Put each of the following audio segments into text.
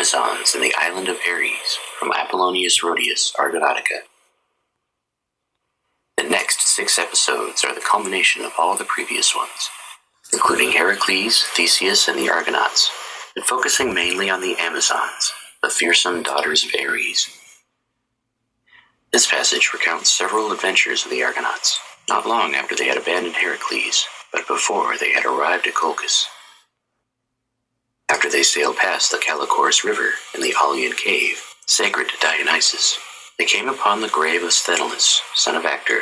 Amazons in the island of Ares, from Apollonius Rhodius, Argonautica. The next 6 episodes are the culmination of all the previous ones, including Heracles, Theseus, and the Argonauts, but focusing mainly on the Amazons, the fearsome daughters of Ares. This passage recounts several adventures of the Argonauts, not long after they had abandoned Heracles, but before they had arrived at Colchis. After they sailed past the Callichorus River in the Aleian cave, sacred to Dionysus, they came upon the grave of Sthenelus, son of Actor.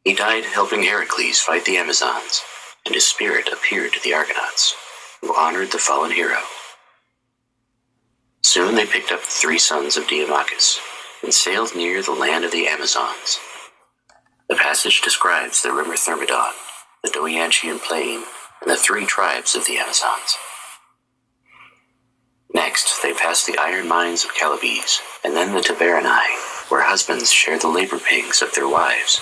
He died helping Heracles fight the Amazons, and his spirit appeared to the Argonauts, who honored the fallen hero. Soon they picked up the 3 sons of Diomachus, and sailed near the land of the Amazons. The passage describes the river Thermodon, the Doiantian plain, and the 3 tribes of the Amazons. Next, they passed the iron mines of Calybes, and then the Tiberinae, where husbands shared the labor pangs of their wives.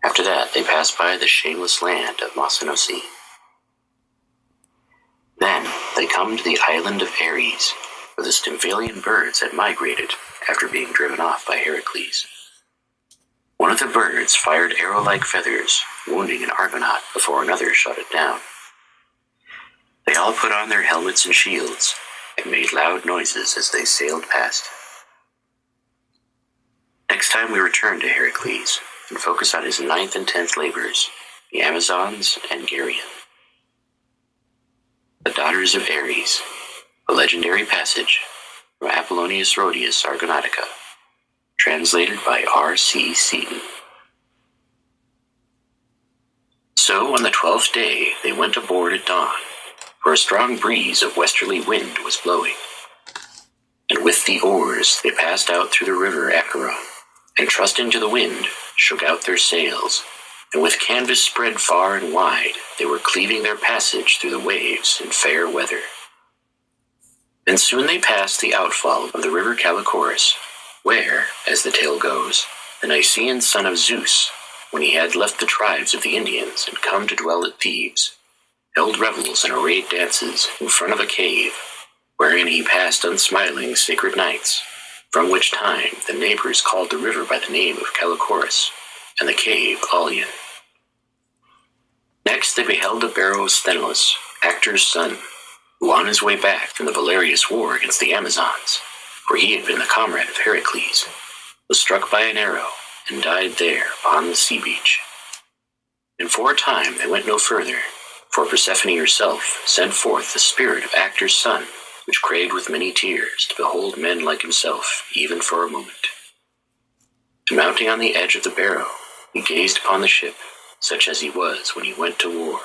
After that, they passed by the shameless land of Mossynoeci. Then, they come to the island of Ares, where the Stymphalian birds had migrated after being driven off by Heracles. One of the birds fired arrow-like feathers, wounding an Argonaut before another shot it down. They all put on their helmets and shields, and made loud noises as they sailed past. Next time we return to Heracles, and focus on his 9th and 10th labors, the Amazons and Geryon. The Daughters of Ares, a legendary passage from Apollonius Rhodius, Argonautica, translated by R.C. Seaton. So on the 12th day they went aboard at dawn, for a strong breeze of westerly wind was blowing. And with the oars they passed out through the river Acheron, and trusting to the wind, shook out their sails, and with canvas spread far and wide, they were cleaving their passage through the waves in fair weather. And soon they passed the outfall of the river Callichorus, where, as the tale goes, the Nicaean son of Zeus, when he had left the tribes of the Indians and come to dwell at Thebes, held revels and arrayed dances in front of a cave, wherein he passed unsmiling sacred nights, from which time the neighbors called the river by the name of Callichorus, and the cave Aleian. Next they beheld the barrow of Sthenelus, Actor's son, who on his way back from the Valerius war against the Amazons, for he had been the comrade of Heracles, was struck by an arrow, and died there upon the sea beach. And for a time they went no further, for Persephone herself sent forth the spirit of Actor's son, which craved with many tears to behold men like himself, even for a moment. And mounting on the edge of the barrow, he gazed upon the ship, such as he was when he went to war,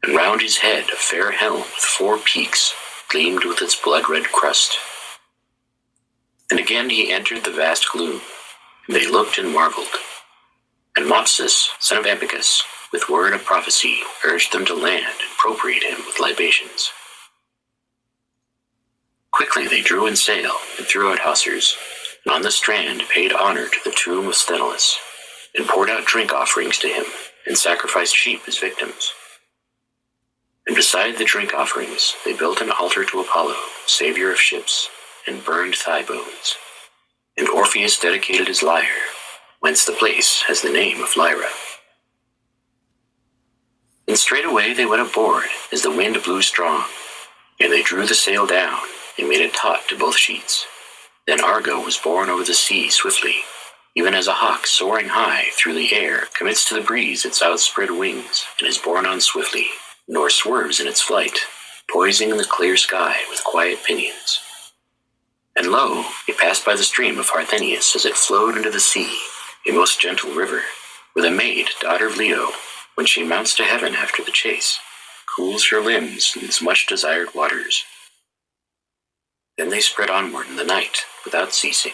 and round his head a fair helm with 4 peaks gleamed with its blood-red crust. And again he entered the vast gloom, and they looked and marveled. And Mopsus, son of Epicus, with word of prophecy, urged them to land and propitiate him with libations. Quickly they drew in sail, and threw out hawsers, and on the strand paid honor to the tomb of Sthenelus, and poured out drink offerings to him, and sacrificed sheep as victims. And beside the drink offerings they built an altar to Apollo, savior of ships, and burned thigh bones. And Orpheus dedicated his lyre, whence the place has the name of Lyra. And straightway they went aboard, as the wind blew strong, and they drew the sail down, and made it taut to both sheets. Then Argo was borne over the sea swiftly, even as a hawk soaring high through the air commits to the breeze its outspread wings, and is borne on swiftly, nor swerves in its flight, poising in the clear sky with quiet pinions. And lo, it passed by the stream of Parthenius as it flowed into the sea, a most gentle river, where the maid, daughter of Leto, when she mounts to heaven after the chase, cools her limbs in its much-desired waters. Then they spread onward in the night, without ceasing,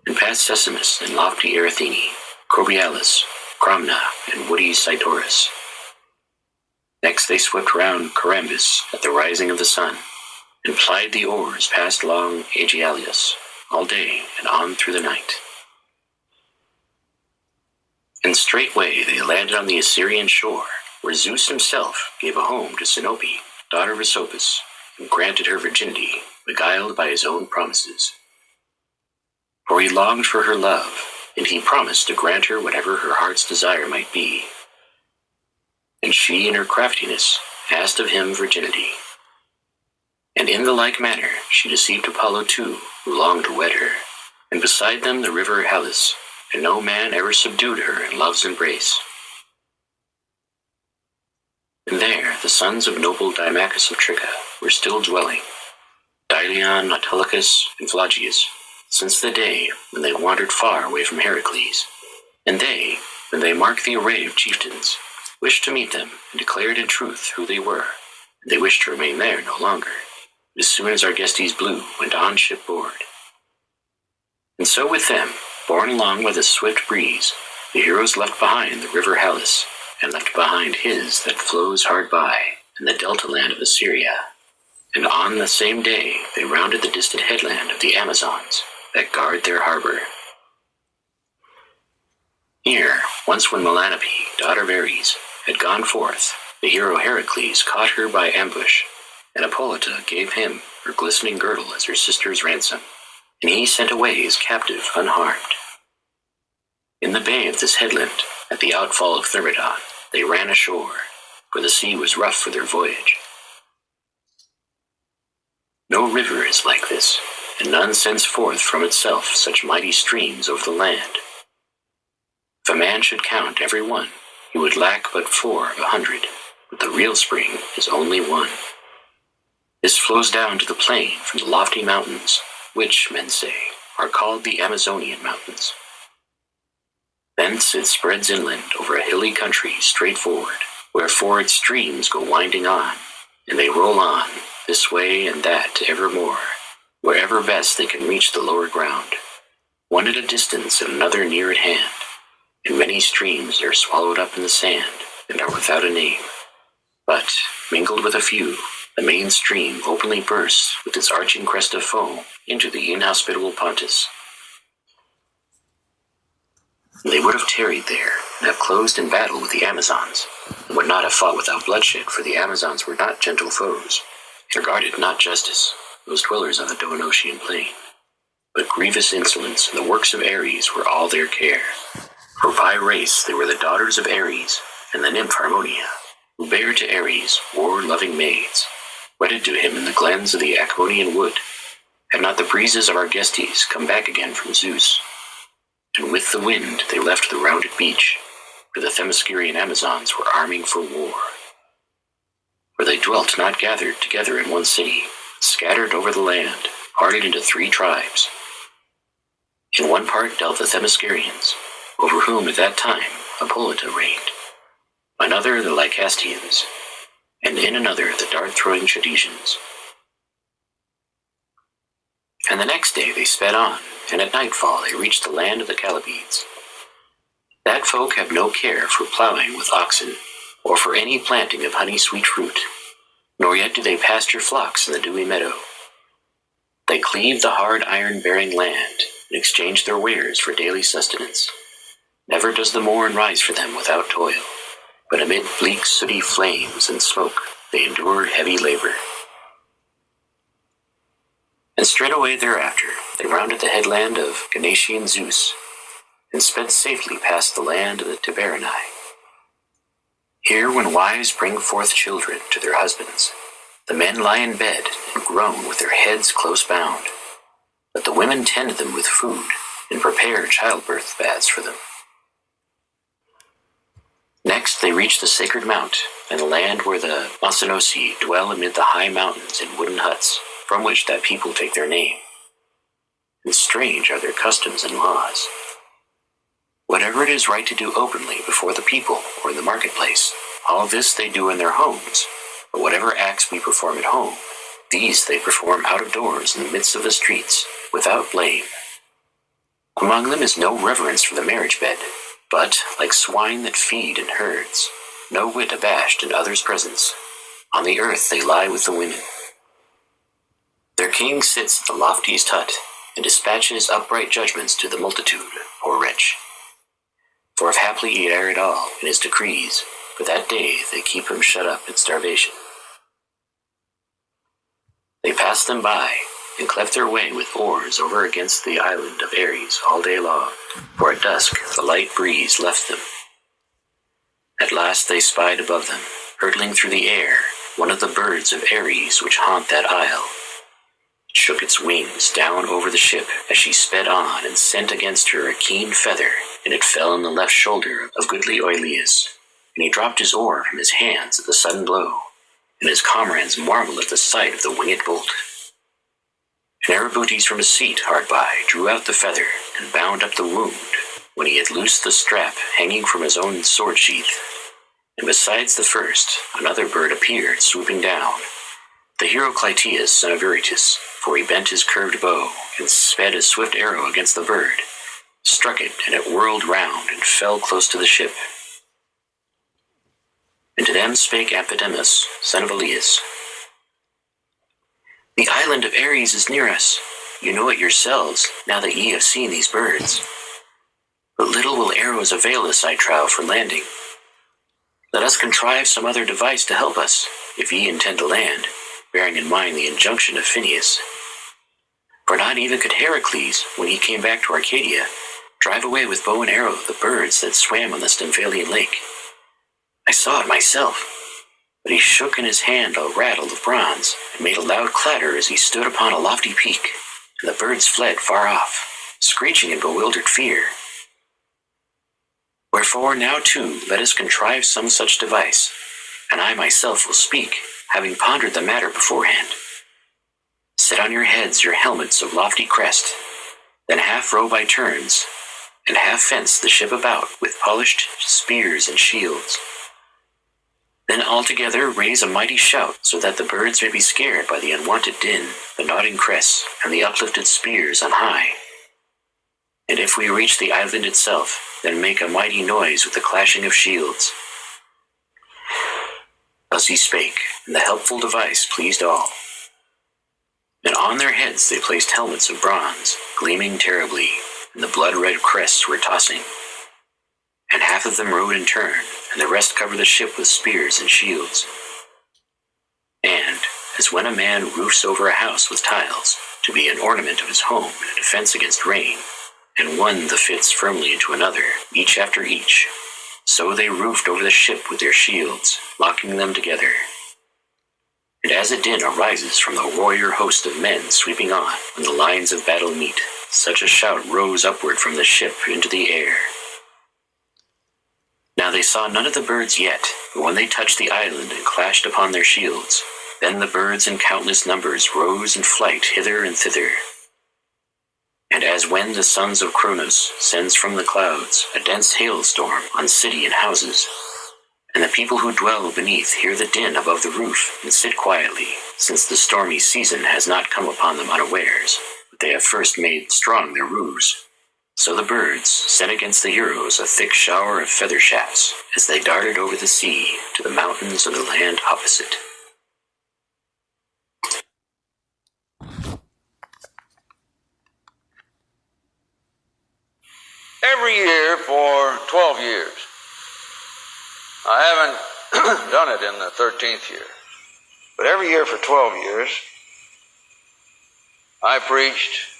and passed Sesamus and lofty Erythene, Corbialis, Cromna, and woody Cytorus. Next they swept round Corambus at the rising of the sun, and plied the oars past long Aegialius, all day and on through the night. And straightway they landed on the Assyrian shore, where Zeus himself gave a home to Sinope, daughter of Asopus, and granted her virginity, beguiled by his own promises. For he longed for her love, and he promised to grant her whatever her heart's desire might be. And she, in her craftiness, asked of him virginity. And in the like manner she deceived Apollo too, who longed to wed her, and beside them the river Halys, and no man ever subdued her in love's embrace. And there the sons of noble Dimachus of Tricca were still dwelling, Dilion, Autolycus, and Phlogius, since the day when they wandered far away from Heracles. And they, when they marked the array of chieftains, wished to meet them, and declared in truth who they were, and they wished to remain there no longer. As soon as Argestes blew, went on shipboard. And so with them, borne along by the swift breeze, the heroes left behind the river Halys, and left behind his that flows hard by, and the delta land of Assyria. And on the same day they rounded the distant headland of the Amazons, that guard their harbor. Here, once when Melanope, daughter of Ares, had gone forth, the hero Heracles caught her by ambush, and Hippolyta gave him her glistening girdle as her sister's ransom, and he sent away his captive unharmed. In the bay of this headland, at the outfall of Thermodon, they ran ashore, for the sea was rough for their voyage. No river is like this, and none sends forth from itself such mighty streams over the land. If a man should count every one, he would lack but 4 of 100, but the real spring is only one. This flows down to the plain from the lofty mountains, which, men say, are called the Amazonian mountains. Thence it spreads inland over a hilly country straight forward, wherefore its streams go winding on, and they roll on, this way and that evermore, wherever best they can reach the lower ground, one at a distance and another near at hand, and many streams are swallowed up in the sand, and are without a name. But, mingled with a few, the main stream openly bursts with its arching crest of foam into the inhospitable Pontus. They would have tarried there, and have closed in battle with the Amazons, and would not have fought without bloodshed, for the Amazons were not gentle foes, and regarded not justice, those dwellers on the Doenotian plain, but grievous insolence and the works of Ares were all their care. For by race they were the daughters of Ares, and the nymph Harmonia, who bare to Ares war-loving maids, wedded to him in the glens of the Aconian wood, had not the breezes of Argestes come back again from Zeus. And with the wind they left the rounded beach, where the Themysciran Amazons were arming for war. For they dwelt not gathered together in one city, scattered over the land, parted into 3 tribes. In one part dealt the Themyscirians, over whom at that time Hippolyta reigned, another the Lycastians, and in another the dart-throwing Chadesians. And the next day they sped on, and at nightfall they reached the land of the Chalybes. That folk have no care for plowing with oxen, or for any planting of honey-sweet fruit, nor yet do they pasture flocks in the dewy meadow. They cleave the hard iron-bearing land, and exchange their wares for daily sustenance. Never does the morn rise for them without toil, but amid bleak sooty flames and smoke they endure heavy labor. And straightway thereafter they rounded the headland of Ganatian Zeus, and sped safely past the land of the Tiberinae. Here when wives bring forth children to their husbands, the men lie in bed and groan with their heads close bound, but the women tend them with food and prepare childbirth baths for them. Next they reach the sacred mount, and the land where the Mossynoeci dwell amid the high mountains in wooden huts, from which that people take their name. And strange are their customs and laws. Whatever it is right to do openly before the people or in the marketplace, all this they do in their homes, but whatever acts we perform at home, these they perform out of doors in the midst of the streets, without blame. Among them is no reverence for the marriage bed, but, like swine that feed in herds, no whit abashed in others' presence, on the earth they lie with the women. Their king sits at the loftiest hut, and dispatches upright judgments to the multitude, poor wretch. For if haply he err at all in his decrees, for that day they keep him shut up in starvation. They passed them by, and cleft their way with oars over against the island of Ares all day long, for at dusk the light breeze left them. At last they spied above them, hurtling through the air, one of the birds of Ares which haunt that isle. It shook its wings down over the ship as she sped on, and sent against her a keen feather, and it fell on the left shoulder of goodly Oileus, and he dropped his oar from his hands at the sudden blow, and his comrades marveled at the sight of the winged bolt. And Argonautica from his seat hard by drew out the feather, and bound up the wound, when he had loosed the strap hanging from his own sword sheath. And besides the first, another bird appeared, swooping down, the hero Clytius, son of Rhodius, for he bent his curved bow, and sped a swift arrow against the bird, struck it, and it whirled round, and fell close to the ship. And to them spake Apollonius, son of Elias, "The island of Ares is near us. You know it yourselves, now that ye have seen these birds. But little will arrows avail us, I trow, for landing. Let us contrive some other device to help us, if ye intend to land, bearing in mind the injunction of Phineus. For not even could Heracles, when he came back to Arcadia, drive away with bow and arrow the birds that swam on the Stymphalian lake. I saw it myself, but he shook in his hand a rattle of bronze, and made a loud clatter as he stood upon a lofty peak, and the birds fled far off, screeching in bewildered fear. Wherefore now too let us contrive some such device, and I myself will speak, having pondered the matter beforehand. Set on your heads your helmets of lofty crest, then half row by turns, and half fence the ship about with polished spears and shields. Then altogether raise a mighty shout, so that the birds may be scared by the unwonted din, the nodding crests, and the uplifted spears on high. And if we reach the island itself, then make a mighty noise with the clashing of shields." Thus he spake, and the helpful device pleased all. And on their heads they placed helmets of bronze, gleaming terribly, and the blood-red crests were tossing. And half of them rowed in turn, and the rest covered the ship with spears and shields. And, as when a man roofs over a house with tiles, to be an ornament of his home and a defense against rain, and one the fits firmly into another, each after each, so they roofed over the ship with their shields, locking them together. And as a din arises from the warrior host of men sweeping on, when the lines of battle meet, such a shout rose upward from the ship into the air. Now they saw none of the birds yet, but when they touched the island and clashed upon their shields, then the birds in countless numbers rose in flight hither and thither. And as when the sons of Cronos sends from the clouds a dense hailstorm on city and houses, and the people who dwell beneath hear the din above the roof and sit quietly, since the stormy season has not come upon them unawares, but they have first made strong their ruse, so the birds sent against the heroes a thick shower of feather shafts, as they darted over the sea to the mountains of the land opposite. Every year for 12 years. I haven't done it in the 13th year, but every year for 12 years, I preached